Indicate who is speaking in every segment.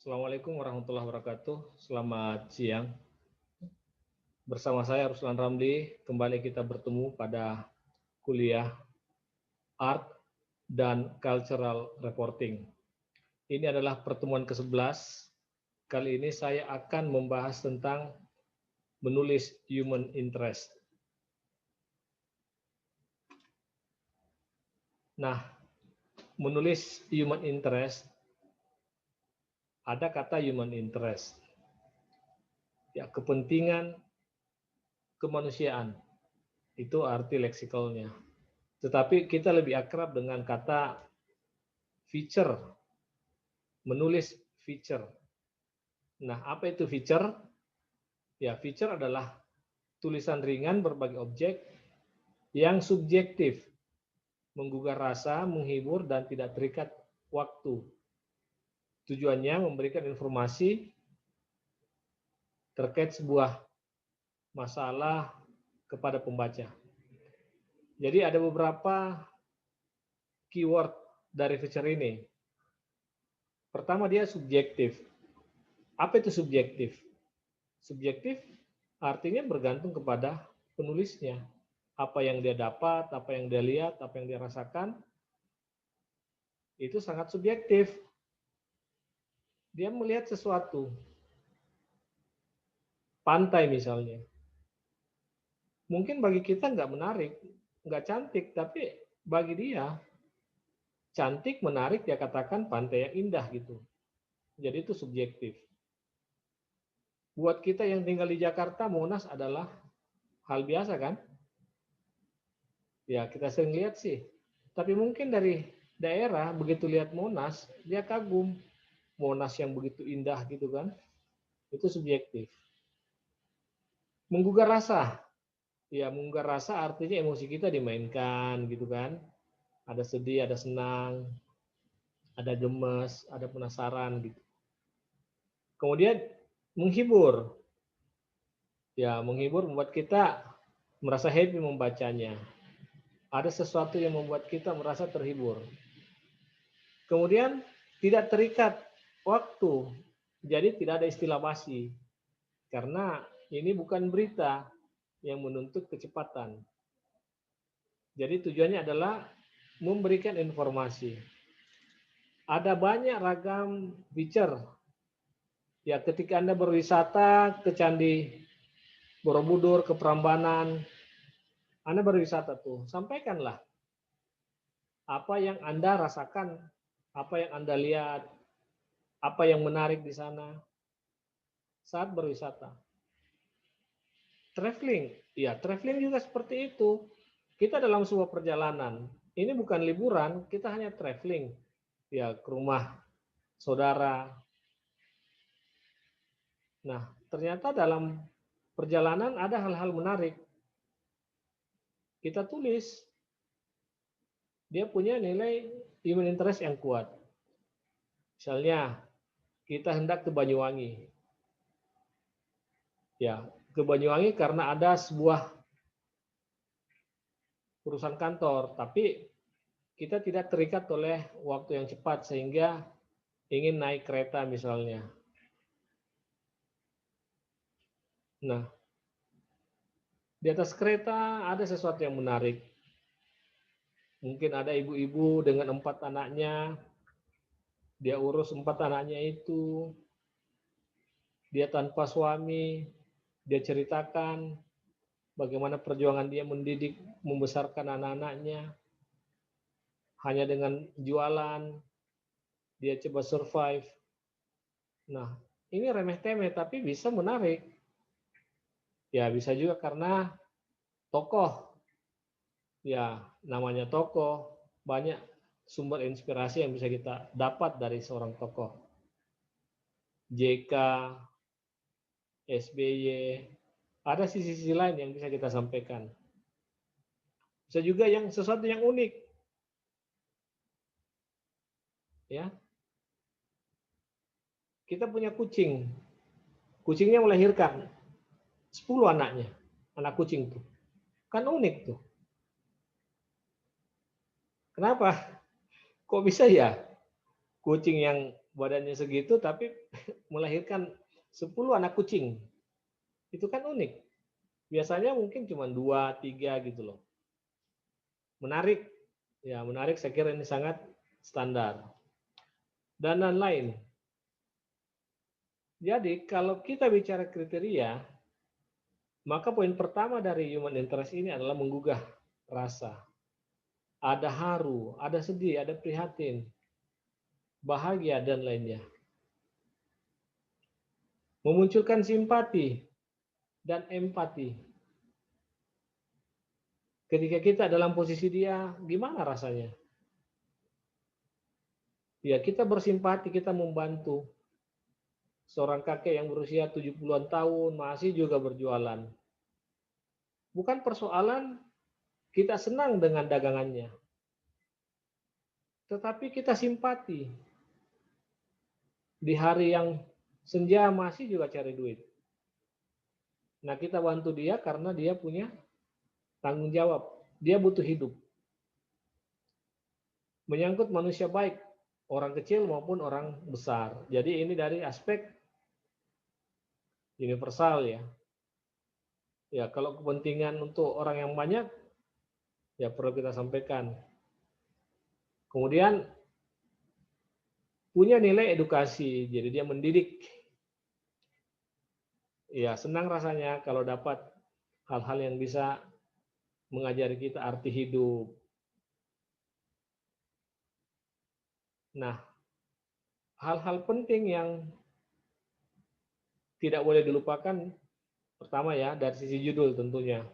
Speaker 1: Assalamualaikum warahmatullahi wabarakatuh. Selamat siang. Bersama saya Ruslan Ramli, kembali kita bertemu pada kuliah Art dan Cultural Reporting. Ini adalah pertemuan ke-11. Kali ini saya akan membahas tentang menulis human interest. Nah, menulis human interest, ada kata human interest. Ya, kepentingan kemanusiaan. Itu arti leksikalnya. Tetapi kita lebih akrab dengan kata feature, menulis feature. Nah, apa itu feature? Ya, feature adalah tulisan ringan berbagai objek yang subjektif, menggugah rasa, menghibur, dan tidak terikat waktu. Tujuannya memberikan informasi terkait sebuah masalah kepada pembaca. Jadi ada beberapa keyword dari feature ini. Pertama, dia subjektif. Apa itu subjektif? Subjektif artinya bergantung kepada penulisnya. Apa yang dia dapat, apa yang dia lihat, apa yang dia rasakan, itu sangat subjektif. Dia melihat sesuatu. Pantai misalnya. Mungkin bagi kita nggak menarik, nggak cantik, tapi bagi dia cantik, menarik, dia katakan pantai yang indah gitu. Jadi itu subjektif. Buat kita yang tinggal di Jakarta, Monas adalah hal biasa kan? Ya, kita sering lihat sih. Tapi mungkin dari daerah, begitu lihat Monas, dia kagum. Monas yang begitu indah gitu kan. Itu subjektif. Menggugah rasa. Ya, menggugah rasa artinya emosi kita dimainkan gitu kan. Ada sedih, ada senang, ada gemes, ada penasaran gitu. Kemudian menghibur. Ya, menghibur membuat kita merasa happy membacanya. Ada sesuatu yang membuat kita merasa terhibur. Kemudian tidak terikat waktu. Jadi tidak ada istilah basi. Karena ini bukan berita yang menuntut kecepatan. Jadi tujuannya adalah memberikan informasi. Ada banyak ragam feature. Ya, ketika Anda berwisata ke Candi Borobudur, ke Prambanan, Anda berwisata tuh, sampaikanlah apa yang Anda rasakan, apa yang Anda lihat, apa yang menarik di sana saat berwisata. Traveling, ya traveling juga seperti itu. Kita dalam sebuah perjalanan, ini bukan liburan, kita hanya traveling, ya ke rumah saudara. Nah, ternyata dalam perjalanan ada hal-hal menarik. Kita tulis, dia punya nilai human interest yang kuat. Misalnya, kita hendak ke Banyuwangi. Ya, ke Banyuwangi karena ada sebuah urusan kantor, tapi kita tidak terikat oleh waktu yang cepat sehingga ingin naik kereta misalnya. Nah, di atas kereta ada sesuatu yang menarik. Mungkin ada ibu-ibu dengan 4 anaknya, dia urus 4 anaknya itu, dia tanpa suami, dia ceritakan bagaimana perjuangan dia mendidik, membesarkan anak-anaknya, hanya dengan jualan, dia coba survive. Nah, ini remeh-temeh tapi bisa menarik. Ya, bisa juga karena tokoh. Ya, namanya tokoh, banyak sumber inspirasi yang bisa kita dapat dari seorang tokoh. JK, SBY, ada sisi-sisi lain yang bisa kita sampaikan. Bisa juga yang sesuatu yang unik. Ya. Kita punya kucing. Kucingnya melahirkan 10 anaknya. Anak kucing tuh. Kan unik tuh. Kenapa? Kok bisa ya kucing yang badannya segitu tapi melahirkan 10 anak kucing. Itu kan unik. Biasanya mungkin cuma 2, 3 gitu loh. Menarik. Ya, menarik, saya kira ini sangat standar. Dan lain-lain. Jadi, kalau kita bicara kriteria, maka poin pertama dari human interest ini adalah menggugah rasa. Ada haru, ada sedih, ada prihatin, bahagia, dan lainnya. Memunculkan simpati dan empati. Ketika kita dalam posisi dia, gimana rasanya? Ya, kita bersimpati, kita membantu. Seorang kakek yang berusia 70-an tahun masih juga berjualan. Bukan persoalan kita senang dengan dagangannya, tetapi kita simpati. Di hari yang senja masih juga cari duit. Nah, kita bantu dia karena dia punya tanggung jawab. Dia butuh hidup. Menyangkut manusia baik, orang kecil maupun orang besar. Jadi ini dari aspek universal ya. Ya, kalau kepentingan untuk orang yang banyak, ya perlu kita sampaikan. Kemudian punya nilai edukasi, jadi dia mendidik. Ya, senang rasanya kalau dapat hal-hal yang bisa mengajari kita arti hidup. Nah, hal-hal penting yang tidak boleh dilupakan, pertama ya, dari sisi judul tentunya.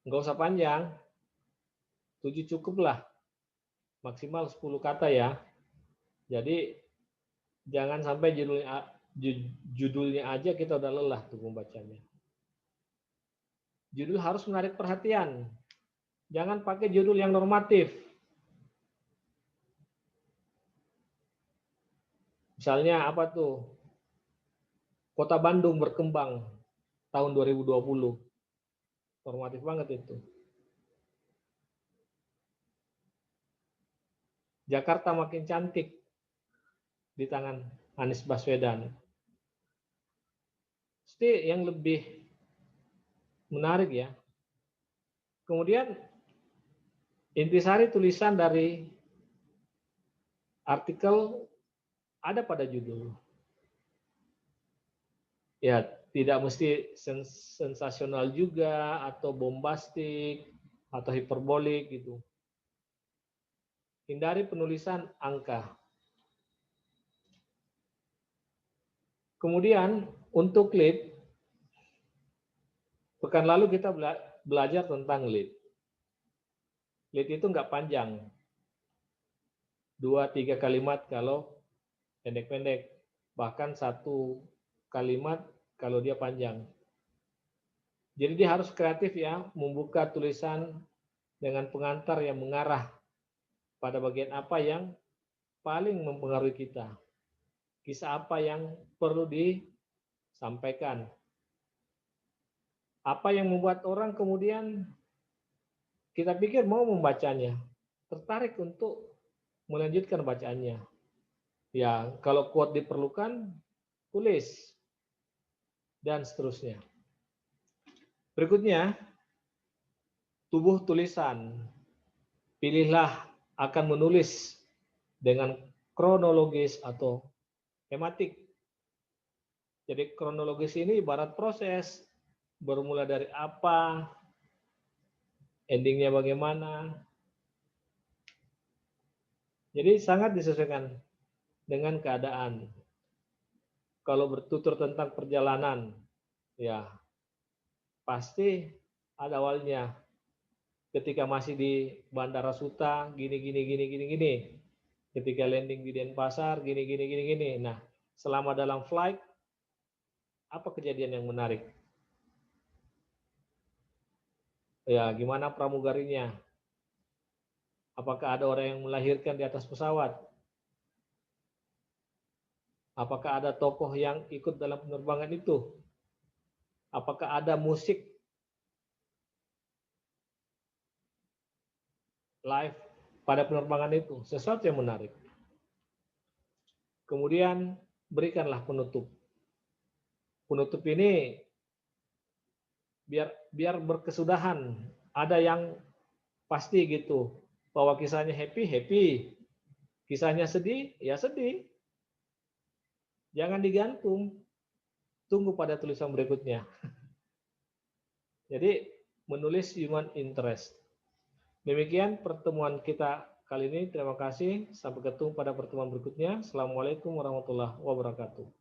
Speaker 1: Nggak usah panjang, 7 cukup lah, maksimal 10 kata ya. Jadi, jangan sampai judulnya aja kita udah lelah tuh membacanya. Judul harus menarik perhatian. Jangan pakai judul yang normatif. Misalnya apa tuh? Kota Bandung berkembang tahun 2020. Normatif banget itu. Jakarta makin cantik di tangan Anies Baswedan. Pasti yang lebih menarik ya. Kemudian intisari tulisan dari artikel ada pada judul. Ya, tidak mesti sensasional juga atau bombastik atau hiperbolik gitu. Hindari penulisan angka. Kemudian untuk lead, pekan lalu kita belajar tentang lead. Lead itu nggak panjang, 2-3 kalimat kalau pendek-pendek, bahkan 1 kalimat kalau dia panjang. Jadi dia harus kreatif ya, membuka tulisan dengan pengantar yang mengarah pada bagian apa yang paling mempengaruhi kita. Kisah apa yang perlu disampaikan. Apa yang membuat orang kemudian kita pikir mau membacanya, tertarik untuk melanjutkan bacaannya. Ya, kalau quote diperlukan, tulis, dan seterusnya. Berikutnya, tubuh tulisan. Pilihlah akan menulis dengan kronologis atau tematik. Jadi kronologis ini ibarat proses, bermula dari apa, endingnya bagaimana. Jadi sangat disesuaikan dengan keadaan. Kalau bertutur tentang perjalanan, ya pasti ada awalnya. Ketika masih di Bandara Suta, gini. Ketika landing di Denpasar, gini. Nah, selama dalam flight, apa kejadian yang menarik? Ya, gimana pramugarinya? Apakah ada orang yang melahirkan di atas pesawat? Apakah ada tokoh yang ikut dalam penerbangan itu? Apakah ada musik live pada penerbangan itu? Sesuatu yang menarik. Kemudian berikanlah penutup. Penutup ini biar berkesudahan. Ada yang pasti gitu, bahwa kisahnya happy, happy. Kisahnya sedih, ya sedih. Jangan digantung. Tunggu pada tulisan berikutnya. Jadi menulis human interest. Demikian pertemuan kita kali ini. Terima kasih. Sampai ketemu pada pertemuan berikutnya. Assalamualaikum warahmatullahi wabarakatuh.